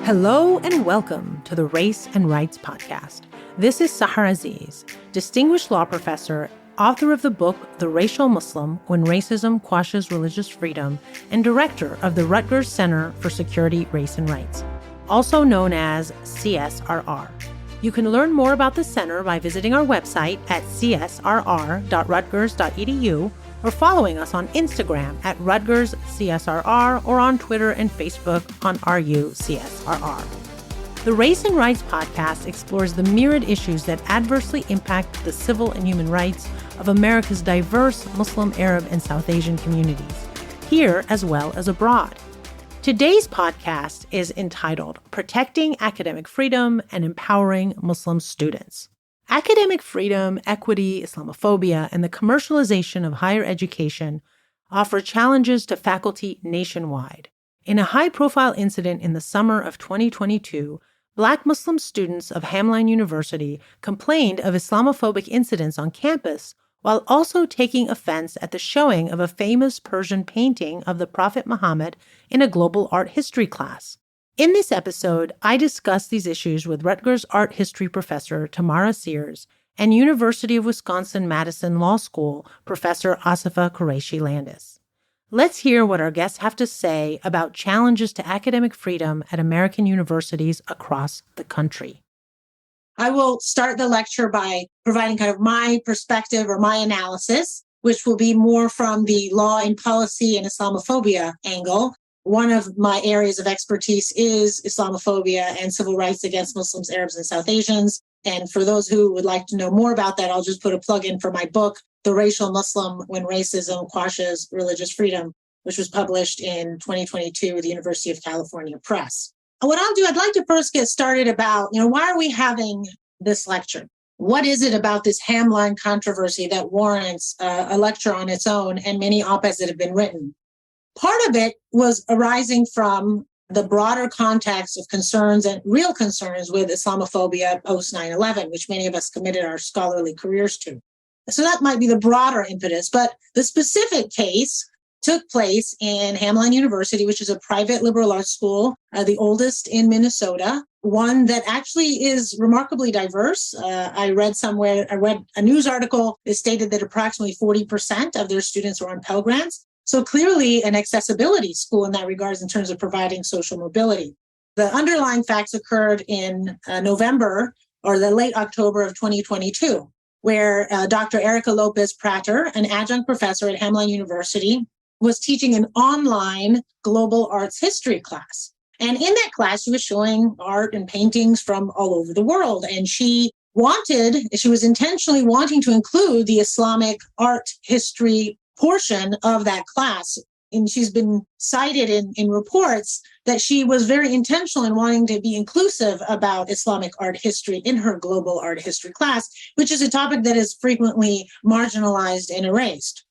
Hello and welcome to the Race and Rights Podcast. This is Sahar Aziz, distinguished law professor, author of the book The Racial Muslim: When Racism Quashes Religious Freedom, and director of the Rutgers Center for Security, Race and Rights, also known as CSRR. You can learn more about the center by visiting our website at csrr.rutgers.edu or following us on Instagram at RutgersCSRR or on Twitter and Facebook on RUCSRR. The Race and Rights Podcast explores the myriad issues that adversely impact the civil and human rights of America's diverse Muslim, Arab, and South Asian communities, here as well as abroad. Today's podcast is entitled Protecting Academic Freedom and Empowering Muslim Students. Academic freedom, equity, Islamophobia, and the commercialization of higher education offer challenges to faculty nationwide. In a high-profile incident in the summer of 2022, Black Muslim students of Hamline University complained of Islamophobic incidents on campus while also taking offense at the showing of a famous Persian painting of the Prophet Muhammad in a global art history class. In this episode, I discuss these issues with Rutgers art history professor Tamara Sears and University of Wisconsin-Madison Law School professor Asifa Qureshi Landis. Let's hear what our guests have to say about challenges to academic freedom at American universities across the country. I will start the lecture by providing kind of my perspective or my analysis, which will be more from the law and policy and Islamophobia angle. One of my areas of expertise is Islamophobia and civil rights against Muslims, Arabs, and South Asians. And for those who would like to know more about that, I'll just put a plug in for my book, The Racial Muslim: When Racism Quashes Religious Freedom, which was published in 2022 with the University of California Press. And what I'll do, I'd like to first get started about, why are we having this lecture? What is it about this Hamline controversy that warrants a lecture on its own and many op-eds that have been written? Part of it was arising from the broader context of concerns and real concerns with Islamophobia post 9/11, which many of us committed our scholarly careers to. So that might be the broader impetus, but the specific case took place in Hamline University, which is a private liberal arts school, the oldest in Minnesota, one that actually is remarkably diverse. I read a news article that stated that approximately 40% of their students were on Pell Grants. So clearly an accessibility school in that regards in terms of providing social mobility. The underlying facts occurred in November or the late October of 2022, where Dr. Erica Lopez Prater, an adjunct professor at Hamline University, was teaching an online global arts history class. And in that class, she was showing art and paintings from all over the world. And she was intentionally wanting to include the Islamic art history portion of that class. And she's been cited in reports that she was very intentional in wanting to be inclusive about Islamic art history in her global art history class, which is a topic that is frequently marginalized and erased.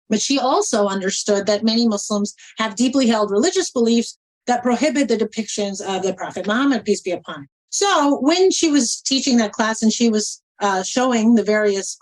But she also understood that many Muslims have deeply held religious beliefs that prohibit the depictions of the Prophet Muhammad, peace be upon him. So when she was teaching that class and she was showing the various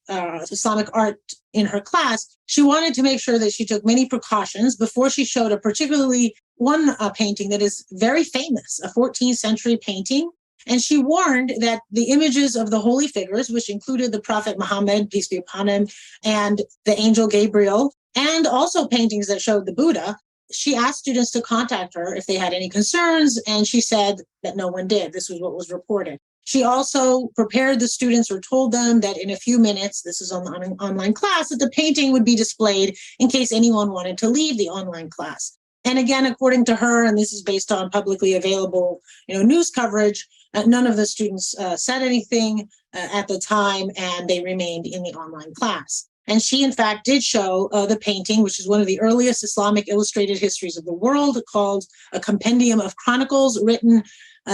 Islamic art in her class, she wanted to make sure that she took many precautions before she showed a particularly one painting that is very famous, a 14th century painting. And she warned that the images of the holy figures, which included the Prophet Muhammad, peace be upon him, and the angel Gabriel, and also paintings that showed the Buddha, she asked students to contact her if they had any concerns, and she said that no one did. This was what was reported. She also prepared the students or told them that in a few minutes, this is on an online class, that the painting would be displayed in case anyone wanted to leave the online class. And again, according to her, and this is based on publicly available news coverage, none of the students said anything at the time, and they remained in the online class. And she, in fact, did show the painting, which is one of the earliest Islamic illustrated histories of the world, called A Compendium of Chronicles, written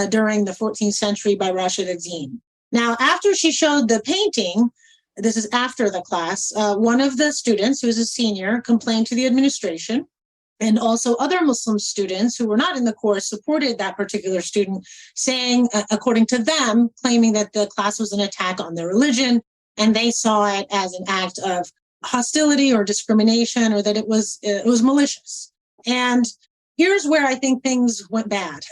during the 14th century by Rashid ad-Din. Now, after she showed the painting, this is after the class, one of the students, who is a senior, complained to the administration, and also other Muslim students who were not in the course supported that particular student, saying, according to them, claiming that the class was an attack on their religion, and they saw it as an act of hostility or discrimination, or that it was malicious. And here's where I think things went bad.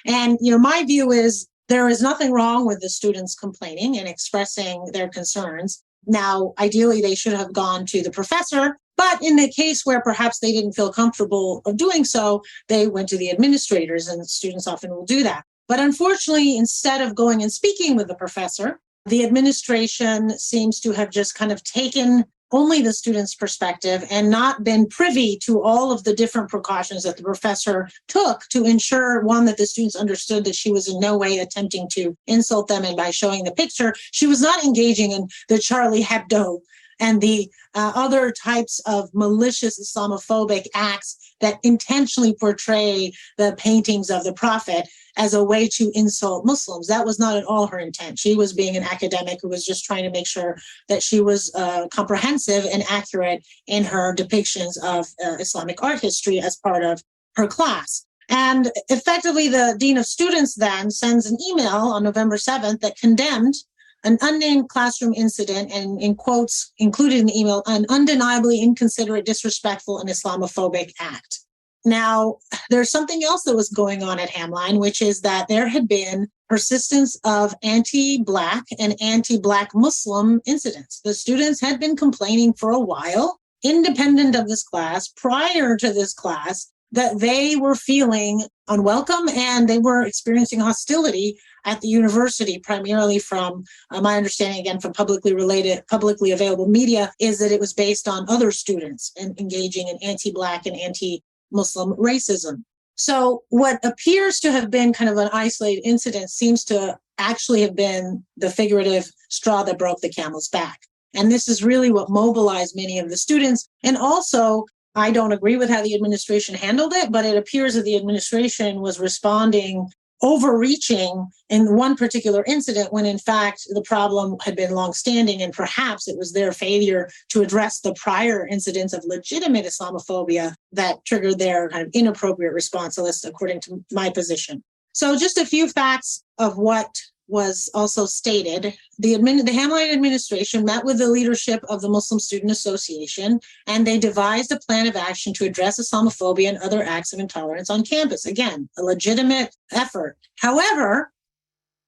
And, my view is there is nothing wrong with the students complaining and expressing their concerns. Now, ideally, they should have gone to the professor, but in the case where perhaps they didn't feel comfortable of doing so, they went to the administrators, and students often will do that. But unfortunately, instead of going and speaking with the professor, the administration seems to have just kind of taken only the student's perspective and not been privy to all of the different precautions that the professor took to ensure, one, that the students understood that she was in no way attempting to insult them. And by showing the picture, she was not engaging in the Charlie Hebdo and the other types of malicious Islamophobic acts that intentionally portray the paintings of the Prophet as a way to insult Muslims. That was not at all her intent. She was being an academic who was just trying to make sure that she was comprehensive and accurate in her depictions of Islamic art history as part of her class. And effectively, the Dean of Students then sends an email on November 7th that condemned an unnamed classroom incident, and in quotes included in the email, an undeniably inconsiderate, disrespectful, and Islamophobic act. Now, there's something else that was going on at Hamline, which is that there had been persistence of anti-Black and anti-Black Muslim incidents. The students had been complaining for a while, independent of this class, prior to this class, that they were feeling unwelcome and they were experiencing hostility at the university, primarily from, my understanding, again, from publicly available media, is that it was based on other students and engaging in anti-Black and anti-Muslim racism. So what appears to have been kind of an isolated incident seems to actually have been the figurative straw that broke the camel's back. And this is really what mobilized many of the students. And also, I don't agree with how the administration handled it, but it appears that the administration was responding overreaching in one particular incident when in fact the problem had been longstanding, and perhaps it was their failure to address the prior incidents of legitimate Islamophobia that triggered their kind of inappropriate response, at least according to my position. So just a few facts of what was also stated. The Hamline administration met with the leadership of the Muslim Student Association, and they devised a plan of action to address Islamophobia and other acts of intolerance on campus. Again, a legitimate effort. However,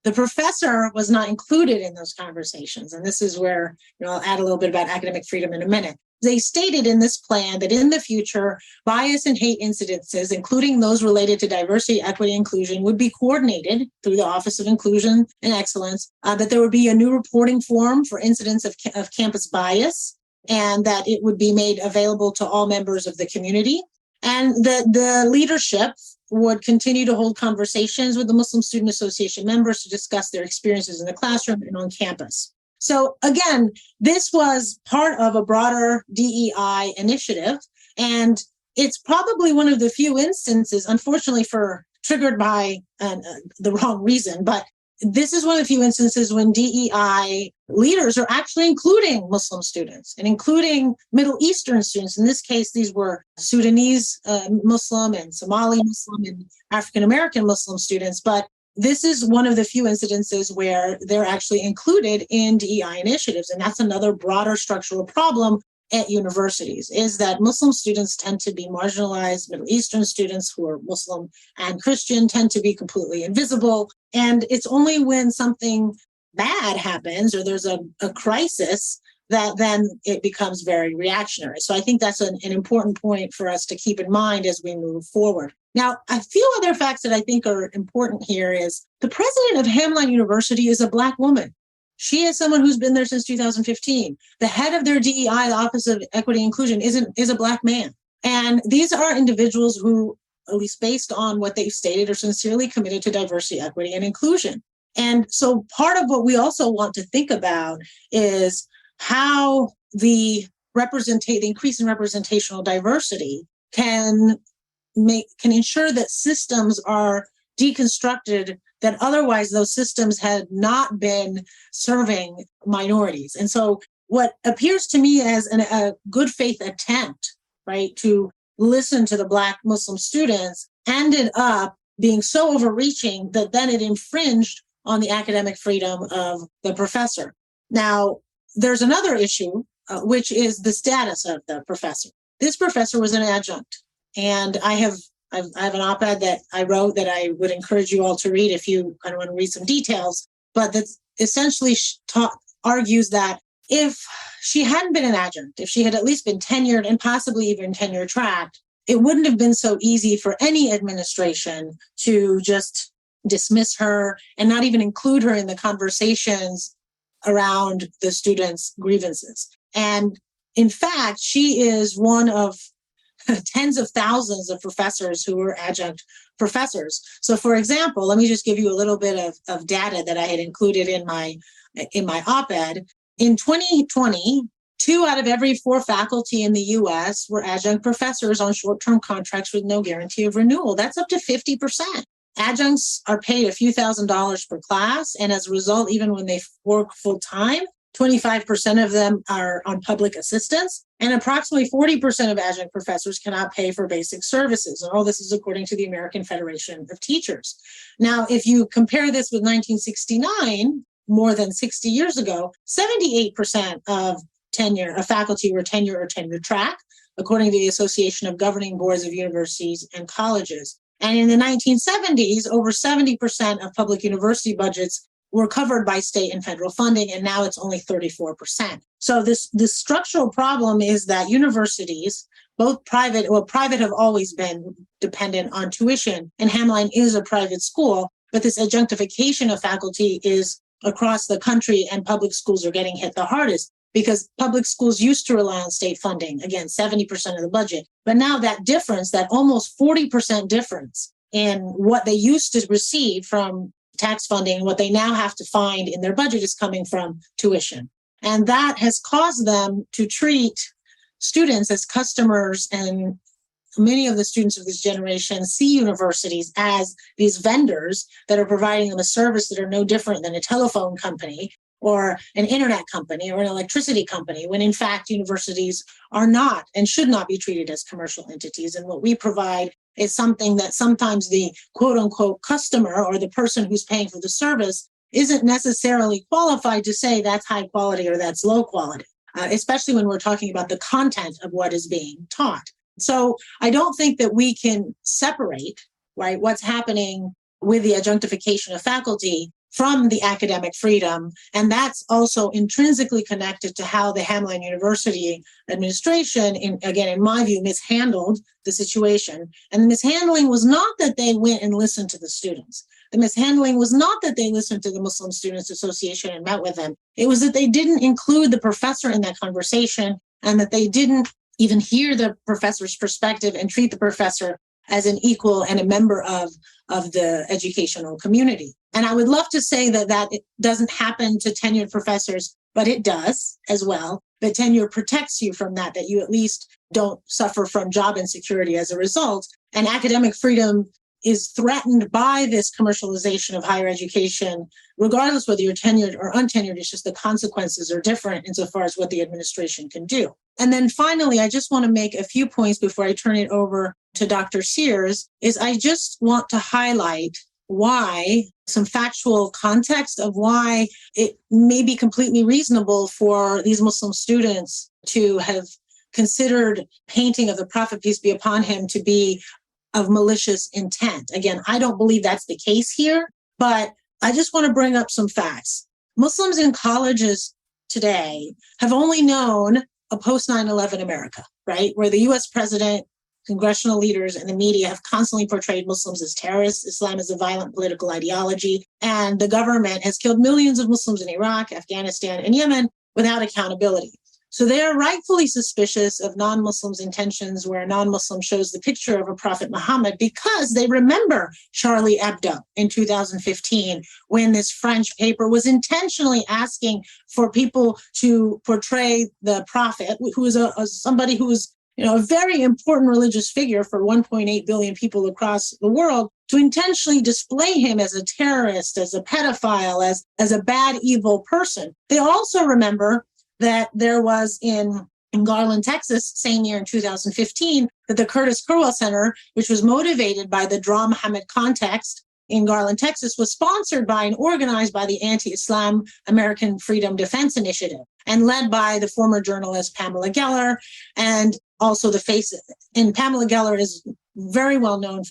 the professor was not included in those conversations. And this is where I'll add a little bit about academic freedom in a minute. They stated in this plan that in the future, bias and hate incidences, including those related to diversity, equity, and inclusion, would be coordinated through the Office of Inclusion and Excellence, that there would be a new reporting form for incidents of campus bias, and that it would be made available to all members of the community, and that the leadership would continue to hold conversations with the Muslim Student Association members to discuss their experiences in the classroom and on campus. So again, this was part of a broader DEI initiative, and it's probably one of the few instances, unfortunately triggered by the wrong reason, but this is one of the few instances when DEI leaders are actually including Muslim students and including Middle Eastern students. In this case, these were Sudanese Muslim and Somali Muslim and African-American Muslim students, but this is one of the few incidences where they're actually included in DEI initiatives. And that's another broader structural problem at universities, is that Muslim students tend to be marginalized. Middle Eastern students who are Muslim and Christian tend to be completely invisible. And it's only when something bad happens or there's a crisis that then it becomes very reactionary. So I think that's an important point for us to keep in mind as we move forward. Now, a few other facts that I think are important here is the president of Hamline University is a Black woman. She is someone who's been there since 2015. The head of their DEI, the Office of Equity and Inclusion, is a Black man. And these are individuals who, at least based on what they've stated, are sincerely committed to diversity, equity, and inclusion. And so part of what we also want to think about is how the increase in representational diversity can ensure that systems are deconstructed that otherwise those systems had not been serving minorities. And so what appears to me as a good faith attempt, right, to listen to the Black Muslim students ended up being so overreaching that then it infringed on the academic freedom of the professor. Now, there's another issue, which is the status of the professor. This professor was an adjunct. And I have I have an op-ed that I wrote that I would encourage you all to read if you kind of want to read some details. But that essentially argues that if she hadn't been an adjunct, if she had at least been tenured and possibly even tenure tracked, it wouldn't have been so easy for any administration to just dismiss her and not even include her in the conversations around the students' grievances. And in fact, she is one of tens of thousands of professors who were adjunct professors. So for example, let me just give you a little bit of data that I had included in my op-ed. In 2020, 2 out of every 4 faculty in the US were adjunct professors on short-term contracts with no guarantee of renewal. That's up to 50%. Adjuncts are paid a few $1,000s per class. And as a result, even when they work full-time, 25% of them are on public assistance, and approximately 40% of adjunct professors cannot pay for basic services. And all this is according to the American Federation of Teachers. Now, if you compare this with 1969, more than 60 years ago, 78% of faculty were tenure or tenure track, according to the Association of Governing Boards of Universities and Colleges. And in the 1970s, over 70% of public university budgets were covered by state and federal funding, and now it's only 34%. So this structural problem is that universities, both private have always been dependent on tuition, and Hamline is a private school, but this adjunctification of faculty is across the country, and public schools are getting hit the hardest because public schools used to rely on state funding, again, 70% of the budget. But now that difference, that almost 40% difference in what they used to receive from tax funding, what they now have to find in their budget is coming from tuition. And that has caused them to treat students as customers, and many of the students of this generation see universities as these vendors that are providing them a service that are no different than a telephone company or an internet company or an electricity company, when in fact universities are not and should not be treated as commercial entities. And what we provide is something that sometimes the quote unquote customer or the person who's paying for the service isn't necessarily qualified to say that's high quality or that's low quality, especially when we're talking about the content of what is being taught. So I don't think that we can separate, right, what's happening with the adjunctification of faculty from the academic freedom. And that's also intrinsically connected to how the Hamline University administration, in my view, mishandled the situation. And the mishandling was not that they went and listened to the students. The mishandling was not that they listened to the Muslim Students Association and met with them. It was that they didn't include the professor in that conversation, and that they didn't even hear the professor's perspective and treat the professor as an equal and a member of the educational community. And I would love to say that it doesn't happen to tenured professors, but it does as well. But tenure protects you from that you at least don't suffer from job insecurity as a result. And academic freedom is threatened by this commercialization of higher education, regardless whether you're tenured or untenured. It's just the consequences are different insofar as what the administration can do. And then finally, I just want to make a few points before I turn it over to Dr. Sears, is I just want to highlight why, some factual context of why it may be completely reasonable for these Muslim students to have considered painting of the Prophet, peace be upon him, to be of malicious intent. Again, I don't believe that's the case here, but I just want to bring up some facts. Muslims in colleges today have only known a post 9/11 America, right? Where the US president, congressional leaders, and the media have constantly portrayed Muslims as terrorists. Islam is a violent political ideology, and the government has killed millions of Muslims in Iraq, Afghanistan, and Yemen without accountability. So they are rightfully suspicious of non-Muslims' intentions where a non-Muslim shows the picture of a Prophet Muhammad, because they remember Charlie Hebdo in 2015, when this French paper was intentionally asking for people to portray the Prophet, who is somebody who was a very important religious figure for 1.8 billion people across the world, to intentionally display him as a terrorist, as a pedophile, as a bad, evil person. They also remember that there was in Garland, Texas, same year in 2015, that the Curtis Curwell Center, which was motivated by the Draw Muhammad context in Garland, Texas, was sponsored by and organized by the Anti-Islam American Freedom Defense Initiative and led by the former journalist Pamela Geller, and also and Pamela Geller is very well known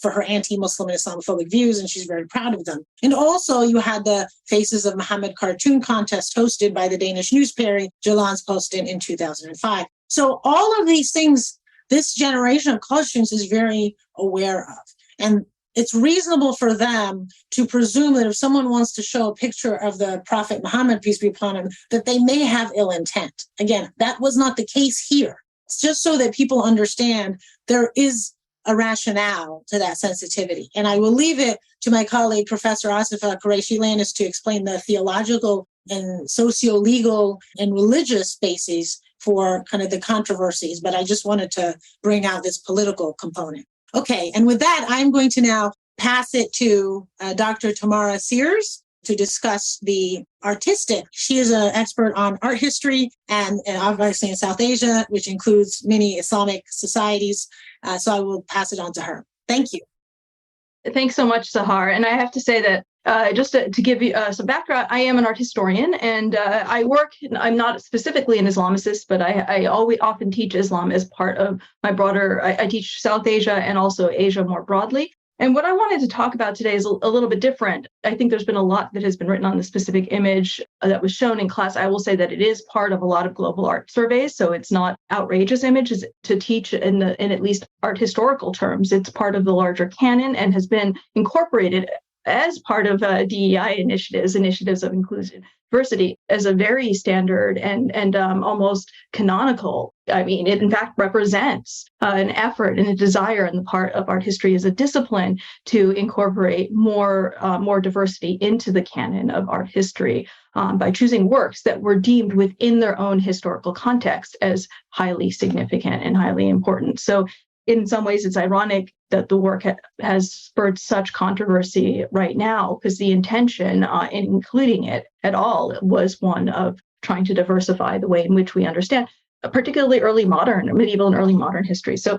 for her anti-Muslim and Islamophobic views, and she's very proud of them. And also you had the Faces of Muhammad cartoon contest hosted by the Danish newspaper Jyllands-Posten in 2005. So all of these things, this generation of college students is very aware of. And it's reasonable for them to presume that if someone wants to show a picture of the Prophet Muhammad, peace be upon him, that they may have ill intent. Again, that was not the case here. It's just so that people understand there is a rationale to that sensitivity. And I will leave it to my colleague, Professor Asifa Qureshi-Landis, to explain the theological and socio-legal and religious bases for kind of the controversies. But I just wanted to bring out this political component. Okay, and with that, I'm going to now pass it to Dr. Tamara Sears to discuss the artistic. She is an expert on art history and obviously in South Asia, which includes many Islamic societies. So I will pass it on to her. Thank you. Thanks so much, Sahar. And I have to say that just to give you some background, I am an art historian, and I'm not specifically an Islamicist, but I always often teach Islam as part of my broader, I teach South Asia and also Asia more broadly. And what I wanted to talk about today is a little bit different. I think there's been a lot that has been written on the specific image that was shown in class. I will say that it is part of a lot of global art surveys, so it's not outrageous images to teach in at least art historical terms. It's part of the larger canon and has been incorporated as part of DEI initiatives of inclusion diversity as a very standard and almost canonical. I mean, it in fact represents an effort and a desire on the part of art history as a discipline to incorporate more diversity into the canon of art history by choosing works that were deemed within their own historical context as highly significant and highly important. So in some ways, it's ironic that the work has spurred such controversy right now, because the intention in including it at all was one of trying to diversify the way in which we understand, particularly medieval and early modern history. So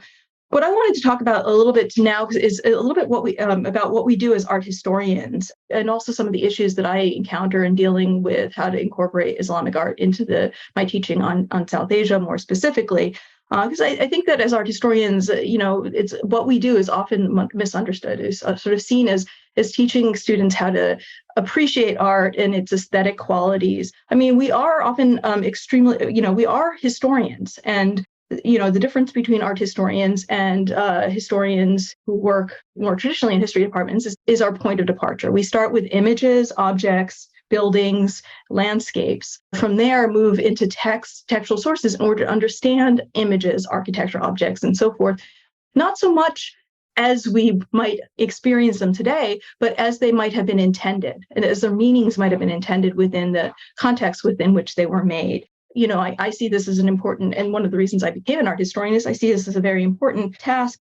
what I wanted to talk about a little bit now is a little bit about what we do as art historians, and also some of the issues that I encounter in dealing with how to incorporate Islamic art into my teaching on South Asia more specifically. Because I think that as art historians, it's what we do is often misunderstood, is sort of seen as teaching students how to appreciate art and its aesthetic qualities. I mean, we are often we are historians, and the difference between art historians and historians who work more traditionally in history departments is our point of departure. We start with images, objects, buildings, landscapes. From there, move into textual sources in order to understand images, architecture, objects, and so forth. Not so much as we might experience them today, but as they might have been intended, and as their meanings might have been intended within the context within which they were made. I see this as an important, and one of the reasons I became an art historian is I see this as a very important task.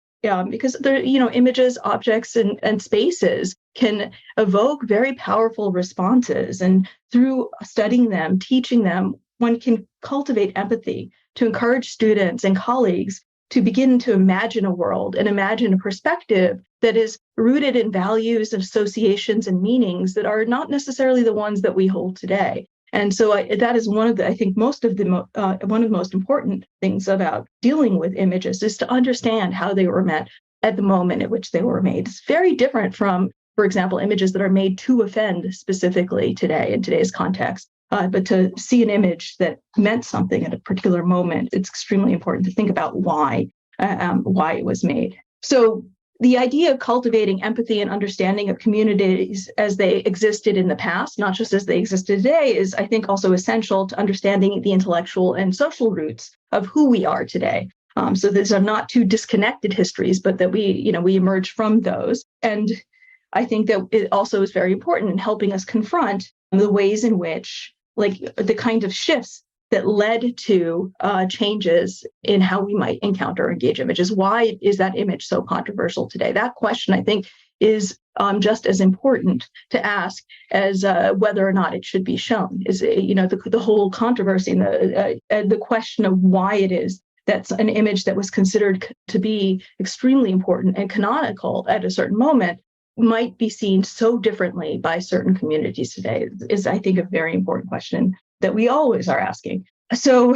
Because images, objects, and spaces can evoke very powerful responses. And through studying them, teaching them, one can cultivate empathy to encourage students and colleagues to begin to imagine a world and imagine a perspective that is rooted in values and associations and meanings that are not necessarily the ones that we hold today. And so that is one of the most important things about dealing with images, is to understand how they were meant at the moment at which they were made. It's very different from, for example, images that are made to offend specifically today in today's context. But to see an image that meant something at a particular moment, it's extremely important to think about why it was made. So the idea of cultivating empathy and understanding of communities as they existed in the past, not just as they existed today, is, I think, also essential to understanding the intellectual and social roots of who we are today. So these are not two disconnected histories, but that we emerge from those. And I think that it also is very important in helping us confront the ways in which, the kind of shifts that led to changes in how we might encounter or engage images. Why is that image so controversial today? That question, I think, is just as important to ask as whether or not it should be shown. Is the whole controversy and the question of why it is that's an image that was considered to be extremely important and canonical at a certain moment might be seen so differently by certain communities today is, I think, a very important question that we always are asking. So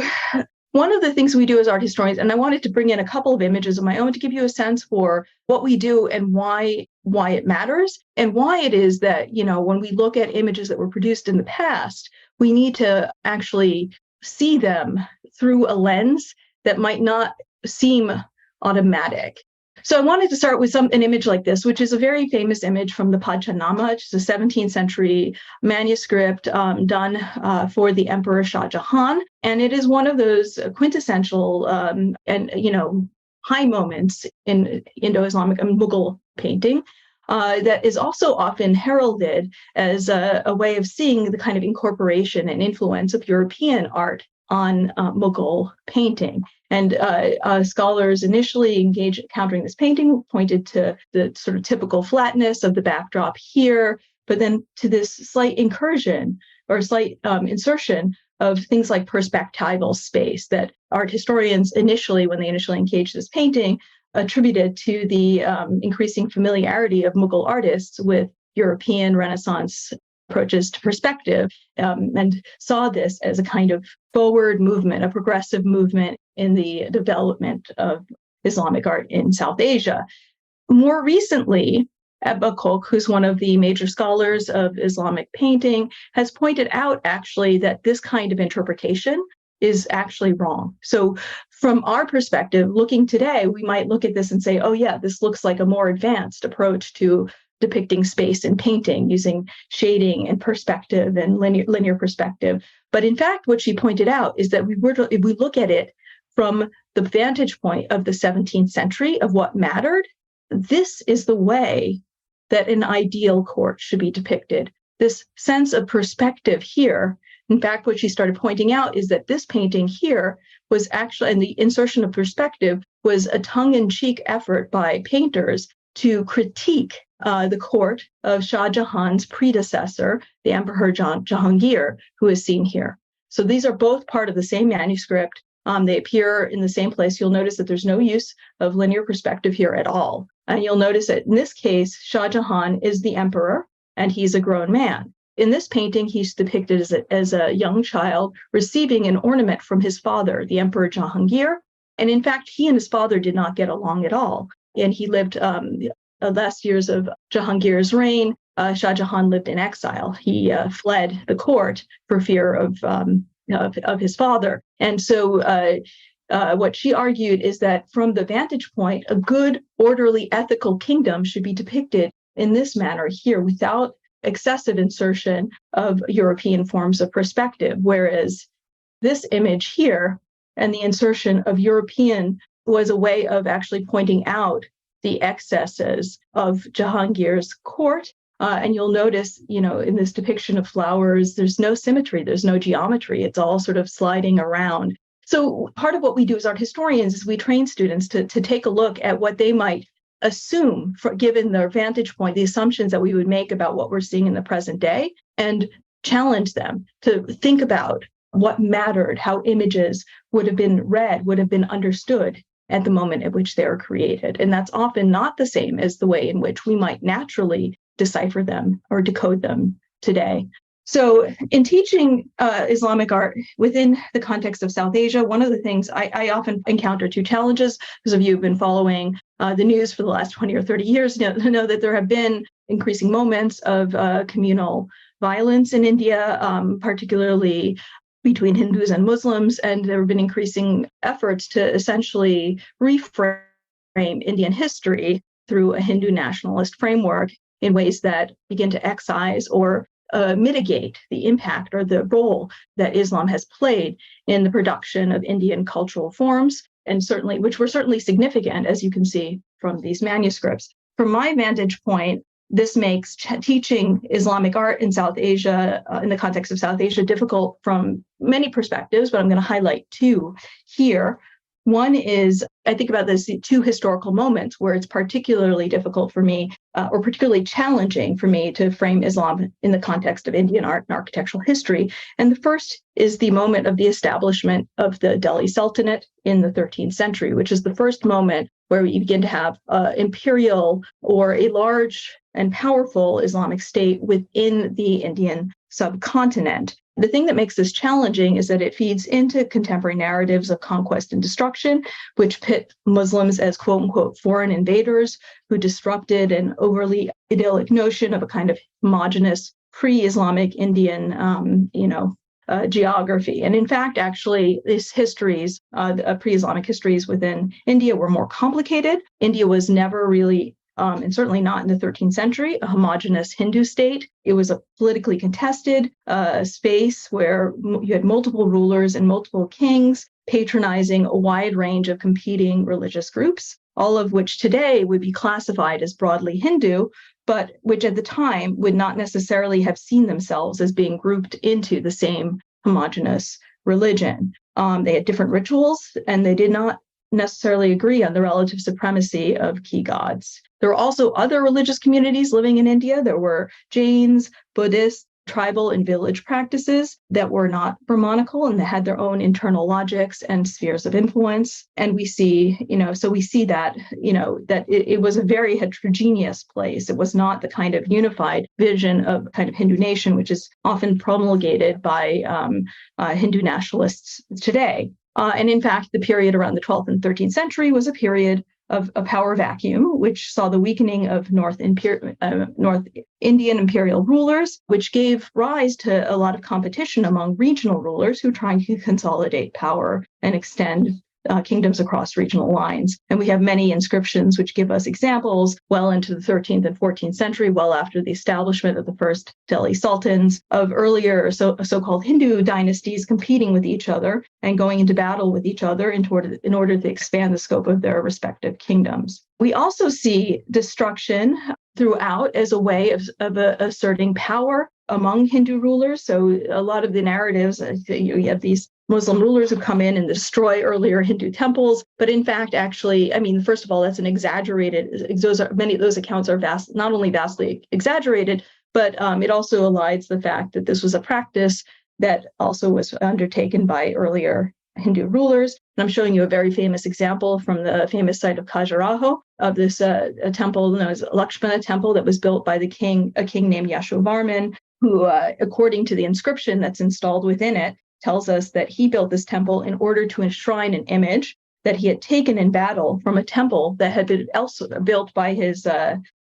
one of the things we do as art historians, and I wanted to bring in a couple of images of my own to give you a sense for what we do and why it matters, and why it is that, when we look at images that were produced in the past, we need to actually see them through a lens that might not seem automatic. So I wanted to start with an image like this, which is a very famous image from the Panchanaama, which is a 17th century manuscript done for the Emperor Shah Jahan. And it is one of those quintessential high moments in Indo-Islamic and Mughal painting that is also often heralded as a way of seeing the kind of incorporation and influence of European art on Mughal painting. And scholars initially engaged in countering this painting pointed to the sort of typical flatness of the backdrop here, but then to this slight incursion or slight insertion of things like perspectival space that art historians initially, when they initially engaged this painting, attributed to the increasing familiarity of Mughal artists with European Renaissance approaches to perspective, and saw this as a kind of forward movement, a progressive movement in the development of Islamic art in South Asia. More recently, Ebba Kok, who's one of the major scholars of Islamic painting, has pointed out actually that this kind of interpretation is actually wrong. So from our perspective, looking today, we might look at this and say, oh yeah, this looks like a more advanced approach to depicting space in painting using shading and perspective and linear perspective. But in fact, what she pointed out is that if we look at it from the vantage point of the 17th century of what mattered, this is the way that an ideal court should be depicted. This sense of perspective here. In fact, what she started pointing out is that this painting here was actually, and the insertion of perspective was a tongue-in-cheek effort by painters to critique the court of Shah Jahan's predecessor, the Emperor Jahangir, who is seen here. So these are both part of the same manuscript. They appear in the same place. You'll notice that there's no use of linear perspective here at all. And you'll notice that in this case, Shah Jahan is the emperor, and he's a grown man. In this painting, he's depicted as a young child receiving an ornament from his father, the Emperor Jahangir. And in fact, he and his father did not get along at all. And he lived the last years of Jahangir's reign. Shah Jahan lived in exile. He fled the court for fear of his father. And so what she argued is that from the vantage point, a good, orderly, ethical kingdom should be depicted in this manner here without excessive insertion of European forms of perspective, whereas this image here and the insertion of European was a way of actually pointing out the excesses of Jahangir's court. And you'll notice, in this depiction of flowers, there's no symmetry, there's no geometry. It's all sort of sliding around. So part of what we do as art historians is we train students to take a look at what they might assume, given their vantage point, the assumptions that we would make about what we're seeing in the present day, and challenge them to think about what mattered, how images would have been read, would have been understood at the moment at which they were created. And that's often not the same as the way in which we might naturally decipher them or decode them today. So in teaching Islamic art within the context of South Asia, one of the things I often encounter two challenges. Those of you who've been following the news for the last 20 or 30 years know that there have been increasing moments of communal violence in India, particularly between Hindus and Muslims, and there have been increasing efforts to essentially reframe Indian history through a Hindu nationalist framework in ways that begin to excise or mitigate the impact or the role that Islam has played in the production of Indian cultural forms, and certainly, which were certainly significant, as you can see from these manuscripts. From my vantage point, this makes teaching Islamic art in South Asia, in the context of South Asia, difficult from many perspectives, but I'm going to highlight two here. One is, I think about this two historical moments where it's particularly difficult for me, or particularly challenging for me to frame Islam in the context of Indian art and architectural history. And the first is the moment of the establishment of the Delhi Sultanate in the 13th century, which is the first moment where we begin to have imperial or a large and powerful Islamic state within the Indian subcontinent. The thing that makes this challenging is that it feeds into contemporary narratives of conquest and destruction, which pit Muslims as quote unquote foreign invaders who disrupted an overly idyllic notion of a kind of homogenous pre-Islamic Indian, geography. And in fact, actually, these histories, pre-Islamic histories within India were more complicated. India was never really and certainly not in the 13th century, a homogenous Hindu state. It was a politically contested space where you had multiple rulers and multiple kings patronizing a wide range of competing religious groups, all of which today would be classified as broadly Hindu, but which at the time would not necessarily have seen themselves as being grouped into the same homogenous religion. They had different rituals, and they did not necessarily agree on the relative supremacy of key gods. There were also other religious communities living in India. There were Jains, Buddhists, tribal and village practices that were not Brahmanical, and they had their own internal logics and spheres of influence. And we see, that it was a very heterogeneous place. It was not the kind of unified vision of kind of Hindu nation, which is often promulgated by Hindu nationalists today. And in fact, the period around the 12th and 13th century was a period of a power vacuum, which saw the weakening of North Indian imperial rulers, which gave rise to a lot of competition among regional rulers who were trying to consolidate power and extend kingdoms across regional lines. And we have many inscriptions which give us examples well into the 13th and 14th century, well after the establishment of the first Delhi sultans, of earlier so-called Hindu dynasties competing with each other and going into battle with each other in order to expand the scope of their respective kingdoms. We also see destruction throughout as a way of asserting power among Hindu rulers. So a lot of the narratives, you have these Muslim rulers who come in and destroy earlier Hindu temples. But in fact, actually, first of all, that's an exaggerated, many of those accounts are not only vastly exaggerated, but it also elides the fact that this was a practice that also was undertaken by earlier Hindu rulers. And I'm showing you a very famous example from the famous site of Khajuraho of this a temple known as Lakshmana Temple that was built by a king named Yashovarman, who, according to the inscription that's installed within it, tells us that he built this temple in order to enshrine an image that he had taken in battle from a temple that had been built by his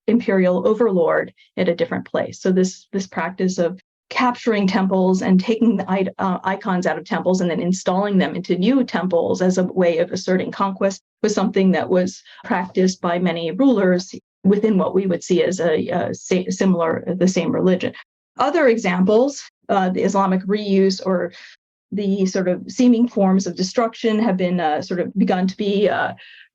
imperial overlord at a different place. So this practice of capturing temples and taking the icons out of temples and then installing them into new temples as a way of asserting conquest was something that was practiced by many rulers within what we would see as the same religion. Other examples, the Islamic reuse or the sort of seeming forms of destruction have been begun to be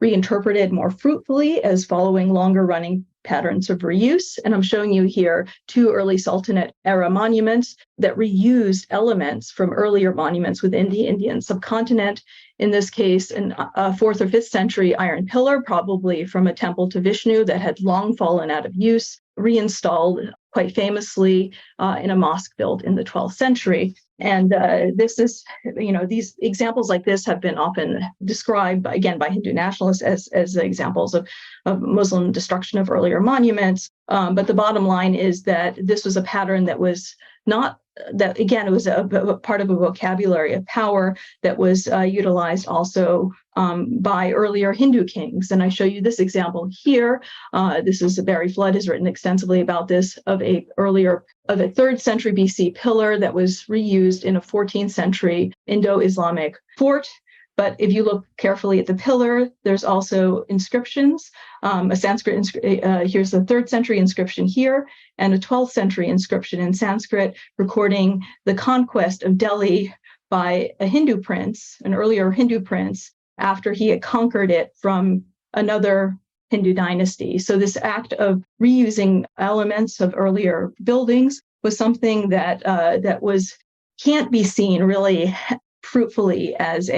reinterpreted more fruitfully as following longer running patterns of reuse. And I'm showing you here two early Sultanate era monuments that reused elements from earlier monuments within the Indian subcontinent. In this case, a 4th or 5th century iron pillar, probably from a temple to Vishnu that had long fallen out of use, reinstalled quite famously in a mosque built in the 12th century. And this is, these examples like this have been often described, again, by Hindu nationalists as examples of Muslim destruction of earlier monuments. But the bottom line is that this was a pattern that was not, that again, it was a part of a vocabulary of power that was utilized also by earlier Hindu kings. And I show you this example here. This is Barry Flood has written extensively about this, of a 3rd century BC pillar that was reused in a 14th century Indo-Islamic fort. But if you look carefully at the pillar, there's also inscriptions. A Sanskrit, here's the 3rd century inscription here, and a 12th century inscription in Sanskrit recording the conquest of Delhi by a Hindu prince, an earlier Hindu prince, after he had conquered it from another Hindu dynasty. So this act of reusing elements of earlier buildings was something that can't be seen really fruitfully as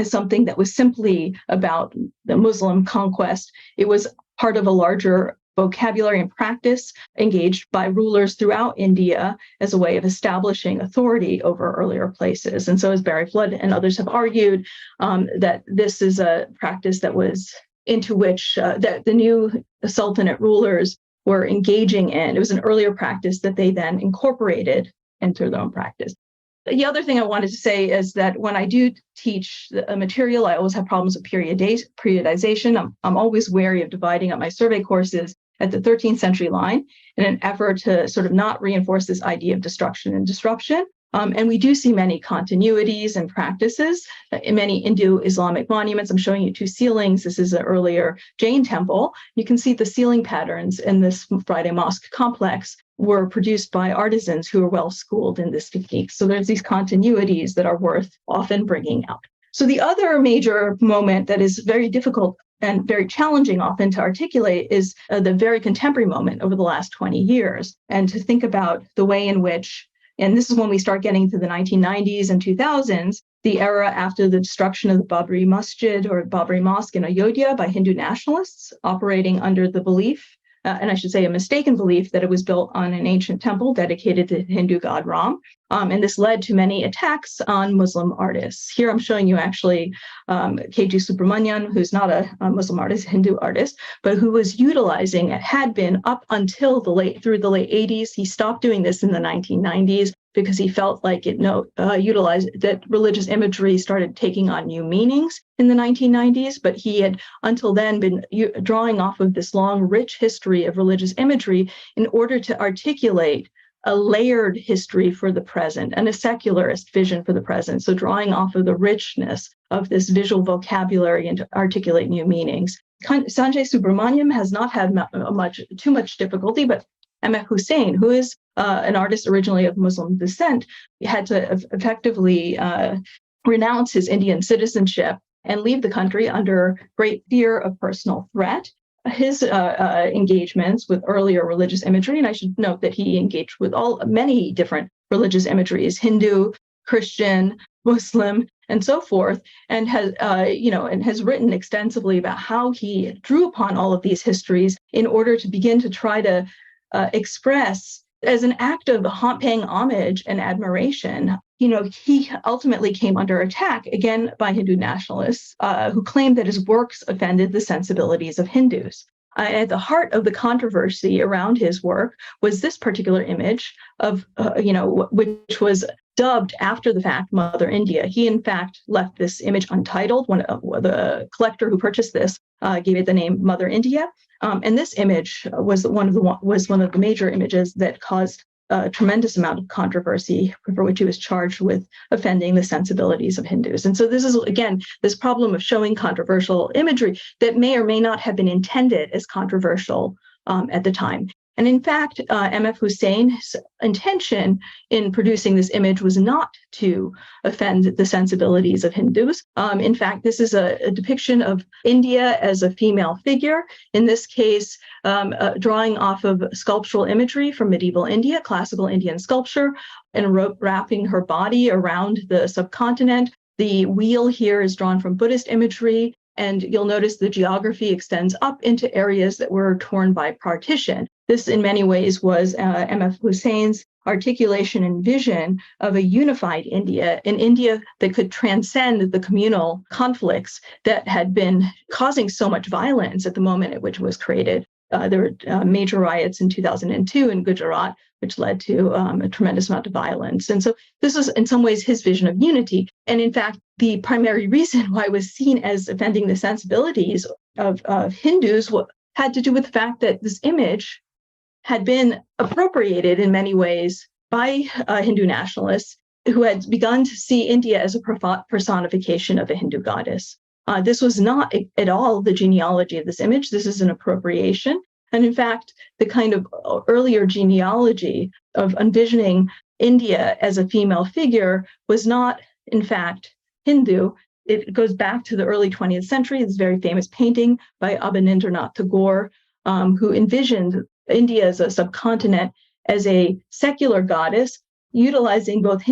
something that was simply about the Muslim conquest. It was part of a larger vocabulary and practice engaged by rulers throughout India as a way of establishing authority over earlier places. And so, as Barry Flood and others have argued, that this is a practice that was into which that the new Sultanate rulers were engaging in. It was an earlier practice that they then incorporated into their own practice. The other thing I wanted to say is that when I do teach a material, I always have problems with periodization. I'm always wary of dividing up my survey courses at the 13th century line in an effort to sort of not reinforce this idea of destruction and disruption. And we do see many continuities and practices in many Indo-Islamic monuments. I'm showing you two ceilings. This is an earlier Jain temple. You can see the ceiling patterns in this Friday Mosque complex were produced by artisans who are well schooled in this technique. So there's these continuities that are worth often bringing out. So the other major moment that is very difficult and very challenging often to articulate is the very contemporary moment over the last 20 years, and to think about the way in which, and this is when we start getting to the 1990s and 2000s, the era after the destruction of the Babri Masjid or Babri Mosque in Ayodhya by Hindu nationalists operating under the belief, and I should say a mistaken belief, that it was built on an ancient temple dedicated to the Hindu god Ram. And this led to many attacks on Muslim artists. Here I'm showing you actually K.G. Subramanian, who's not a Muslim artist, Hindu artist, but who was utilizing, it had been up until through the late 80s. He stopped doing this in the 1990s because he felt like it utilized that religious imagery started taking on new meanings in the 1990s, but he had until then been drawing off of this long, rich history of religious imagery in order to articulate a layered history for the present and a secularist vision for the present. So drawing off of the richness of this visual vocabulary and to articulate new meanings. Sanjay Subramaniam has not had too much difficulty, but M.F. Hussain, who is an artist originally of Muslim descent, had to effectively renounce his Indian citizenship and leave the country under great fear of personal threat. His engagements with earlier religious imagery, and I should note that he engaged with many different religious imageries, Hindu, Christian, Muslim, and so forth, and has written extensively about how he drew upon all of these histories in order to begin to try to express, as an act of paying homage and admiration. He ultimately came under attack again by Hindu nationalists who claimed that his works offended the sensibilities of Hindus. At the heart of the controversy around his work was this particular image of, which was dubbed after the fact Mother India. He, in fact, left this image untitled. The collector who purchased this gave it the name Mother India. And this image was one of the major images that caused a tremendous amount of controversy, for which he was charged with offending the sensibilities of Hindus. And so this is, again, this problem of showing controversial imagery that may or may not have been intended as controversial at the time. And in fact, M.F. Hussain's intention in producing this image was not to offend the sensibilities of Hindus. In fact, this is a depiction of India as a female figure, in this case, drawing off of sculptural imagery from medieval India, classical Indian sculpture, and wrapping her body around the subcontinent. The wheel here is drawn from Buddhist imagery, and you'll notice the geography extends up into areas that were torn by partition. This, in many ways, was M.F. Hussain's articulation and vision of a unified India, an India that could transcend the communal conflicts that had been causing so much violence at the moment at which it was created. There were major riots in 2002 in Gujarat, which led to a tremendous amount of violence. And so this is, in some ways, his vision of unity. And in fact, the primary reason why it was seen as offending the sensibilities of Hindus had to do with the fact that this image had been appropriated in many ways by Hindu nationalists who had begun to see India as a personification of a Hindu goddess. This was not at all the genealogy of this image. This is an appropriation. And in fact, the kind of earlier genealogy of envisioning India as a female figure was not, in fact, Hindu. It goes back to the early 20th century, this very famous painting by Abanindranath Tagore, who envisioned India as a subcontinent, as a secular goddess, utilizing both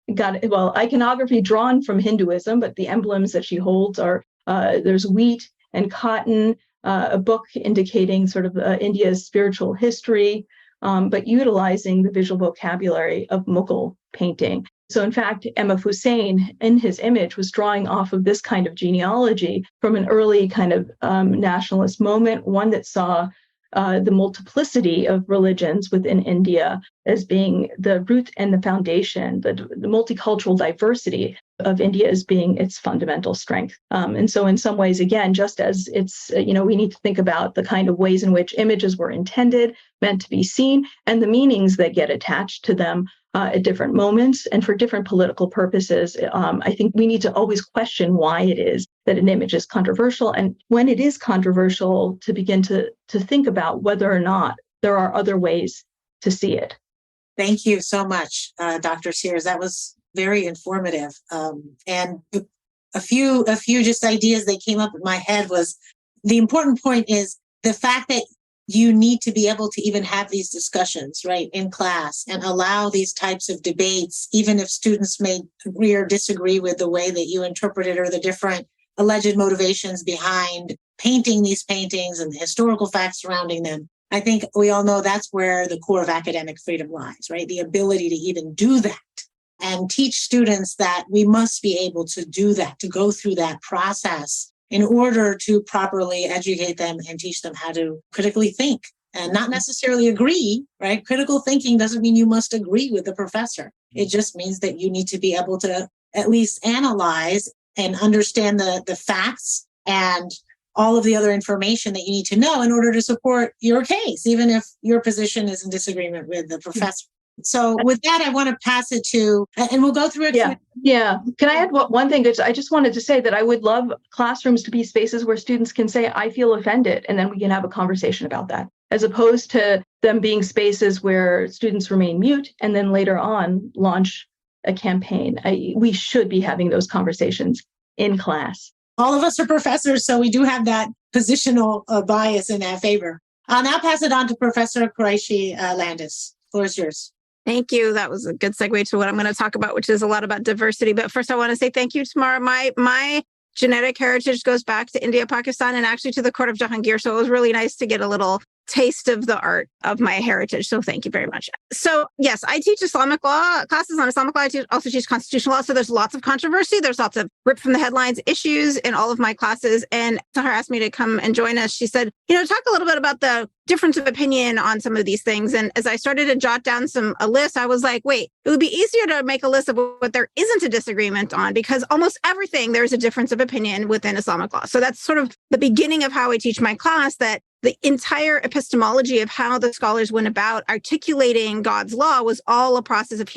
iconography drawn from Hinduism, but the emblems that she holds are, there's wheat and cotton, a book indicating sort of India's spiritual history, but utilizing the visual vocabulary of Mughal painting. So in fact, M.F. Hussain, in his image, was drawing off of this kind of genealogy from an early kind of nationalist moment, one that saw the multiplicity of religions within India as being the root and the foundation, the multicultural diversity of India as being its fundamental strength. And so in some ways, again, just as it's, we need to think about the kind of ways in which images were intended, meant to be seen, and the meanings that get attached to them at different moments and for different political purposes. I think we need to always question why it is that an image is controversial, and when it is controversial, to begin to think about whether or not there are other ways to see it. Thank you so much, Dr. Sears. That was very informative. And a few just ideas that came up in my head was the important point is the fact that you need to be able to even have these discussions, right, in class and allow these types of debates, even if students may agree or disagree with the way that you interpret it or the different alleged motivations behind painting these paintings and the historical facts surrounding them. I think we all know that's where the core of academic freedom lies, right? The ability to even do that and teach students that we must be able to do that, to go through that process in order to properly educate them and teach them how to critically think and not necessarily agree, right? Critical thinking doesn't mean you must agree with the professor. It just means that you need to be able to at least analyze and understand the facts and all of the other information that you need to know in order to support your case, even if your position is in disagreement with the professor. So with that, I want to pass it to, and we'll go through it. Yeah. Can I add one thing? I just wanted to say that I would love classrooms to be spaces where students can say, I feel offended, and then we can have a conversation about that, as opposed to them being spaces where students remain mute and then later on launch a campaign. We should be having those conversations in class. All of us are professors, so we do have that positional bias in that favor. I'll now pass it on to Professor Qureshi Landis. The floor is yours. Thank you. That was a good segue to what I'm going to talk about, which is a lot about diversity. But first, I want to say thank you, Tamara. My genetic heritage goes back to India, Pakistan, and actually to the court of Jahangir. So it was really nice to get a little taste of the art of my heritage. So thank you very much. So yes, I teach Islamic law classes on Islamic law. I also teach constitutional law. So there's lots of controversy. There's lots of rip from the headlines issues in all of my classes. And Sahar asked me to come and join us. She said, talk a little bit about the difference of opinion on some of these things. And as I started to jot down a list, I was like, wait, it would be easier to make a list of what there isn't a disagreement on, because almost everything there's a difference of opinion within Islamic law. So that's sort of the beginning of how I teach my class, that the entire epistemology of how the scholars went about articulating God's law was all a process of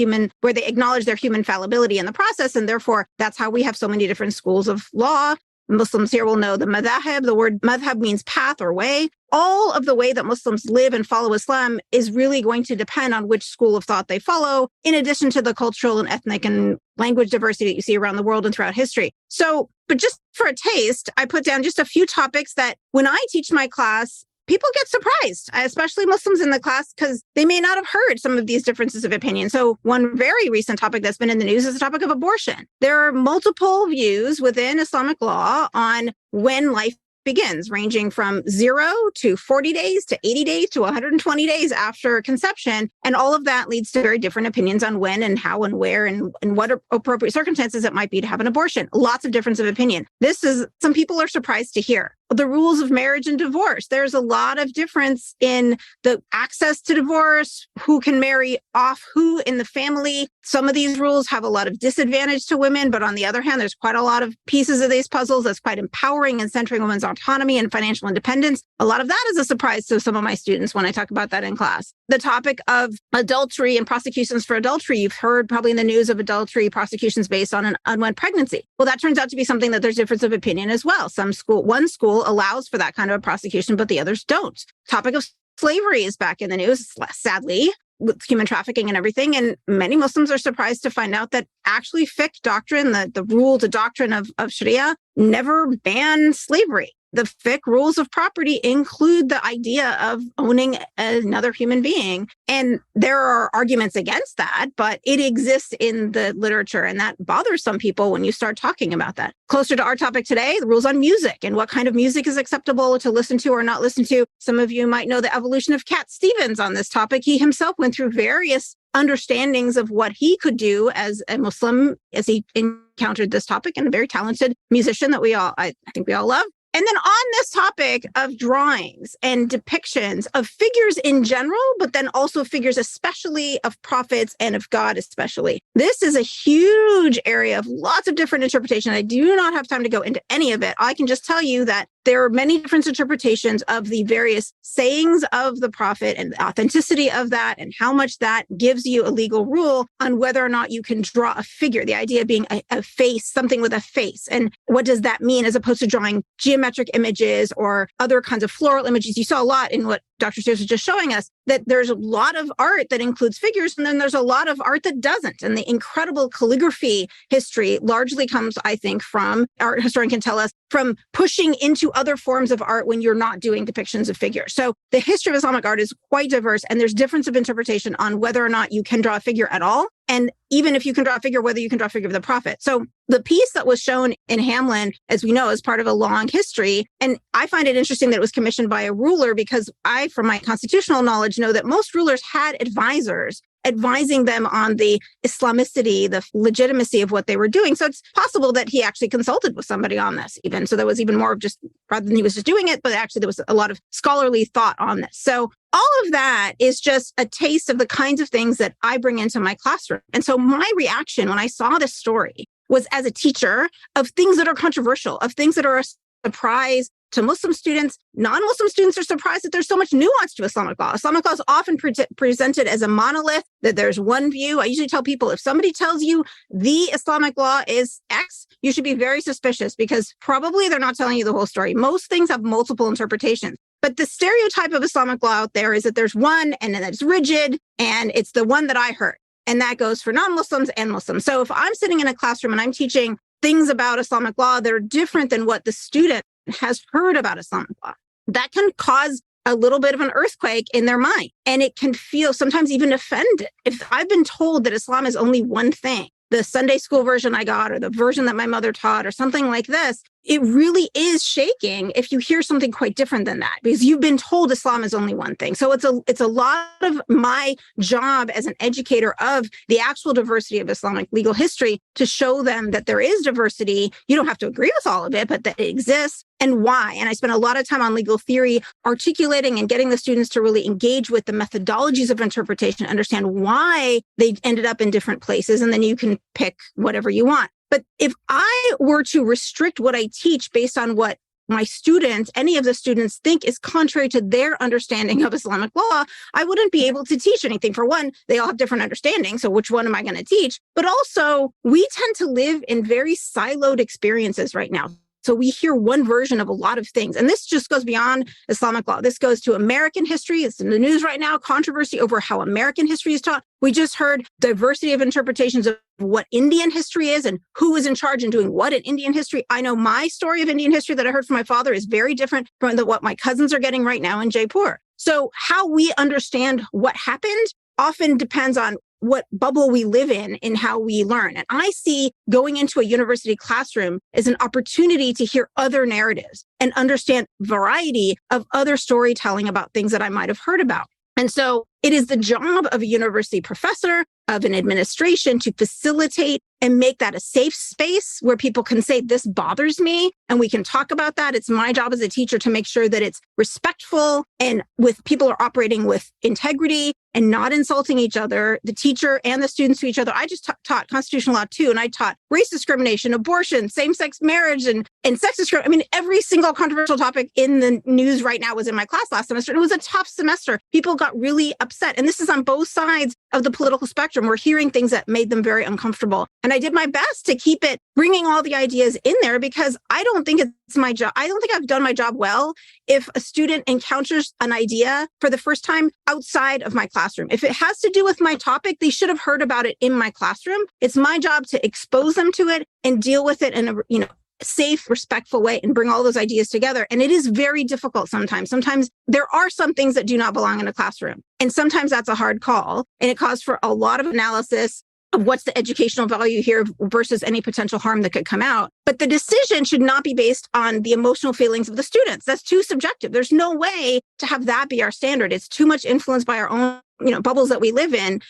where they acknowledge their human fallibility in the process. And therefore, that's how we have so many different schools of law. Muslims here will know the madhab. The word madhab means path or way. All of the way that Muslims live and follow Islam is really going to depend on which school of thought they follow, in addition to the cultural and ethnic and language diversity that you see around the world and throughout history. So, but just for a taste, I put down just a few topics that when I teach my class, people get surprised, especially Muslims in the class, because they may not have heard some of these differences of opinion. So one very recent topic that's been in the news is the topic of abortion. There are multiple views within Islamic law on when life begins, ranging from 0 to 40 days to 80 days to 120 days after conception. And all of that leads to very different opinions on when and how and where and what appropriate circumstances it might be to have an abortion. Lots of difference of opinion. Some people are surprised to hear. The rules of marriage and divorce. There's a lot of difference in the access to divorce, who can marry off who in the family. Some of these rules have a lot of disadvantage to women, but on the other hand, there's quite a lot of pieces of these puzzles that's quite empowering and centering women's autonomy and financial independence. A lot of that is a surprise to some of my students when I talk about that in class. The topic of adultery and prosecutions for adultery. You've heard probably in the news of adultery prosecutions based on an unwed pregnancy. Well, that turns out to be something that there's difference of opinion as well. One school allows for that kind of a prosecution, but the others don't. Topic of slavery is back in the news, sadly, with human trafficking and everything. And many Muslims are surprised to find out that actually fiqh doctrine, the doctrine of Sharia, never banned slavery. The fiqh rules of property include the idea of owning another human being. And there are arguments against that, but it exists in the literature. And that bothers some people when you start talking about that. Closer to our topic today, the rules on music and what kind of music is acceptable to listen to or not listen to. Some of you might know the evolution of Cat Stevens on this topic. He himself went through various understandings of what he could do as a Muslim as he encountered this topic, and a very talented musician that I think we all love. And then on this topic of drawings and depictions of figures in general, but then also figures especially of prophets and of God especially, this is a huge area of lots of different interpretation. I do not have time to go into any of it. I can just tell you that there are many different interpretations of the various sayings of the prophet and the authenticity of that and how much that gives you a legal rule on whether or not you can draw a figure, the idea of being a face, something with a face. And what does that mean as opposed to drawing geometric images or other kinds of floral images? You saw a lot in what Dr. Sears was just showing us, that there's a lot of art that includes figures, and then there's a lot of art that doesn't. And the incredible calligraphy history largely comes, I think, from, art historian can tell us, from pushing into other forms of art when you're not doing depictions of figures. So the history of Islamic art is quite diverse, and there's difference of interpretation on whether or not you can draw a figure at all. And even if you can draw a figure, whether you can draw a figure of the prophet. So the piece that was shown in Hamlin, as we know, is part of a long history. And I find it interesting that it was commissioned by a ruler, because I, from my constitutional knowledge, know that most rulers had advisors advising them on the Islamicity, the legitimacy of what they were doing. So it's possible that he actually consulted with somebody on this even. So there was even more of just, rather than he was just doing it, but actually there was a lot of scholarly thought on this. So all of that is just a taste of the kinds of things that I bring into my classroom. And so my reaction when I saw this story was, as a teacher, of things that are controversial, of things that are a surprise to Muslim students. Non-Muslim students are surprised that there's so much nuance to Islamic law. Islamic law is often presented as a monolith, that there's one view. I usually tell people, if somebody tells you the Islamic law is X, you should be very suspicious, because probably they're not telling you the whole story. Most things have multiple interpretations. But the stereotype of Islamic law out there is that there's one, and then it's rigid, and it's the one that I heard. And that goes for non-Muslims and Muslims. So if I'm sitting in a classroom and I'm teaching things about Islamic law that are different than what the student has heard about Islamic law, that can cause a little bit of an earthquake in their mind. And it can feel sometimes even offended. If I've been told that Islam is only one thing, the Sunday school version I got, or the version that my mother taught, or something like this, it really is shaking if you hear something quite different than that, because you've been told Islam is only one thing. So it's a lot of my job as an educator of the actual diversity of Islamic legal history to show them that there is diversity. You don't have to agree with all of it, but that it exists and why. And I spent a lot of time on legal theory, articulating and getting the students to really engage with the methodologies of interpretation, understand why they ended up in different places, and then you can pick whatever you want. But if I were to restrict what I teach based on what my students, any of the students, think is contrary to their understanding of Islamic law, I wouldn't be able to teach anything. For one, they all have different understandings. So which one am I going to teach? But also, we tend to live in very siloed experiences right now. So we hear one version of a lot of things. And this just goes beyond Islamic law. This goes to American history. It's in the news right now, controversy over how American history is taught. We just heard diversity of interpretations of what Indian history is and who is in charge and doing what in Indian history. I know my story of Indian history that I heard from my father is very different from what my cousins are getting right now in Jaipur. So how we understand what happened often depends on what bubble we live in how we learn. And I see going into a university classroom as an opportunity to hear other narratives and understand variety of other storytelling about things that I might have heard about. And so it is the job of a university professor, of an administration, to facilitate and make that a safe space where people can say, this bothers me, and we can talk about that. It's my job as a teacher to make sure that it's respectful and with people are operating with integrity and not insulting each other, the teacher and the students to each other. I just taught constitutional law too, and I taught race discrimination, abortion, same-sex marriage, and sex discrimination. I mean, every single controversial topic in the news right now was in my class last semester. And it was a tough semester. People got really upset. And this is on both sides of the political spectrum. We're hearing things that made them very uncomfortable. And I did my best to keep it, bringing all the ideas in there, because I don't think it's my job. I don't think I've done my job well if a student encounters an idea for the first time outside of my classroom. If it has to do with my topic, they should have heard about it in my classroom. It's my job to expose them to it and deal with it in a, safe, respectful way and bring all those ideas together. And it is very difficult sometimes. Sometimes there are some things that do not belong in a classroom. And sometimes that's a hard call. And it calls for a lot of analysis of what's the educational value here versus any potential harm that could come out. But the decision should not be based on the emotional feelings of the students. That's too subjective. There's no way to have that be our standard. It's too much influenced by our own bubbles that we live in.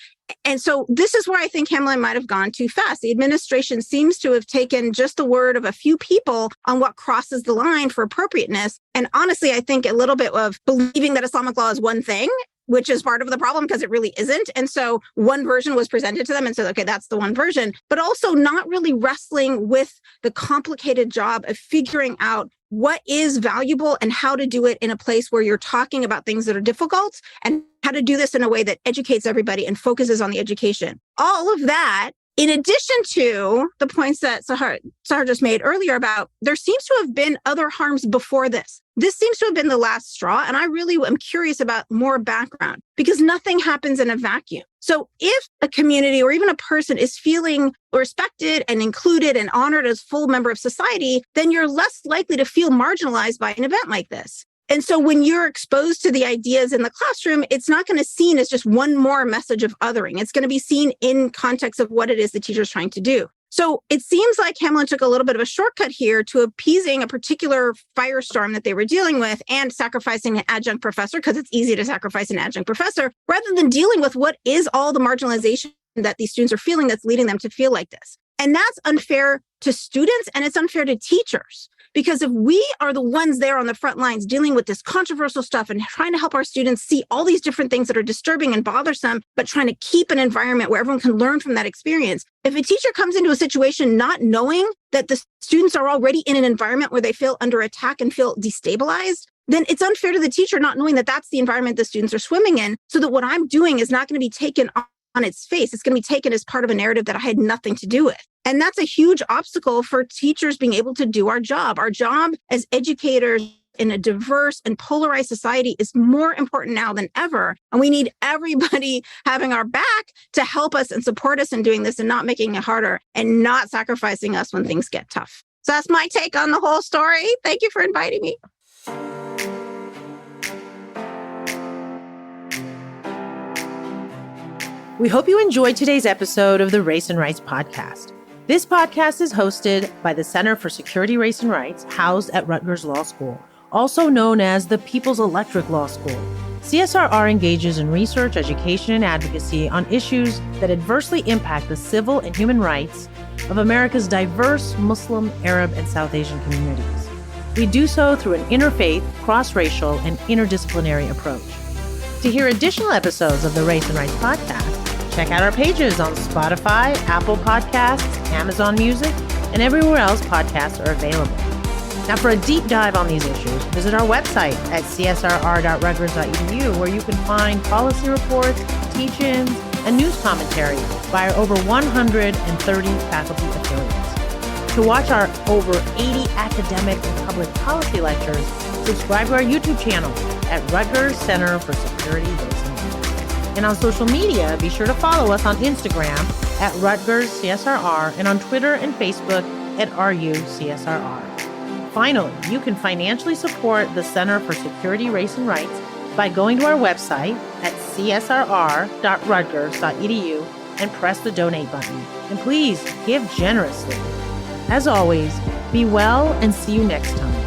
And so this is where I think Hamline might have gone too fast. The administration seems to have taken just the word of a few people on what crosses the line for appropriateness. And honestly, I think a little bit of believing that Islamic law is one thing, which is part of the problem because it really isn't. And so one version was presented to them and said, okay, that's the one version, but also not really wrestling with the complicated job of figuring out what is valuable and how to do it in a place where you're talking about things that are difficult and how to do this in a way that educates everybody and focuses on the education. All of that, in addition to the points that Sahar just made earlier about, there seems to have been other harms before this. This seems to have been the last straw. And I really am curious about more background because nothing happens in a vacuum. So if a community or even a person is feeling respected and included and honored as a full member of society, then you're less likely to feel marginalized by an event like this. And so when you're exposed to the ideas in the classroom, it's not going to be seen as just one more message of othering. It's going to be seen in context of what it is the teacher's trying to do. So it seems like Hamline took a little bit of a shortcut here to appeasing a particular firestorm that they were dealing with and sacrificing an adjunct professor, because it's easy to sacrifice an adjunct professor, rather than dealing with what is all the marginalization that these students are feeling that's leading them to feel like this. And that's unfair to students and it's unfair to teachers. Because if we are the ones there on the front lines dealing with this controversial stuff and trying to help our students see all these different things that are disturbing and bothersome, but trying to keep an environment where everyone can learn from that experience, if a teacher comes into a situation not knowing that the students are already in an environment where they feel under attack and feel destabilized, then it's unfair to the teacher not knowing that that's the environment the students are swimming in, so that what I'm doing is not going to be taken on its face. It's going to be taken as part of a narrative that I had nothing to do with. And that's a huge obstacle for teachers being able to do our job. Our job as educators in a diverse and polarized society is more important now than ever. And we need everybody having our back to help us and support us in doing this and not making it harder and not sacrificing us when things get tough. So that's my take on the whole story. Thank you for inviting me. We hope you enjoyed today's episode of the Race and Rights podcast. This podcast is hosted by the Center for Security, Race, and Rights, housed at Rutgers Law School, also known as the People's Electric Law School. CSRR engages in research, education, and advocacy on issues that adversely impact the civil and human rights of America's diverse Muslim, Arab, and South Asian communities. We do so through an interfaith, cross-racial, and interdisciplinary approach. To hear additional episodes of the Race and Rights podcast, check out our pages on Spotify, Apple Podcasts, Amazon Music, and everywhere else podcasts are available. Now, for a deep dive on these issues, visit our website at csrr.rutgers.edu, where you can find policy reports, teach-ins, and news commentary by our over 130 faculty affiliates. To watch our over 80 academic and public policy lectures, subscribe to our YouTube channel at Rutgers Center for Security, Race, and Rights. And on social media, be sure to follow us on Instagram at Rutgers CSRR and on Twitter and Facebook at RUCSRR. Finally, you can financially support the Center for Security, Race, and Rights by going to our website at csrr.rutgers.edu and press the donate button. And please give generously. As always, be well and see you next time.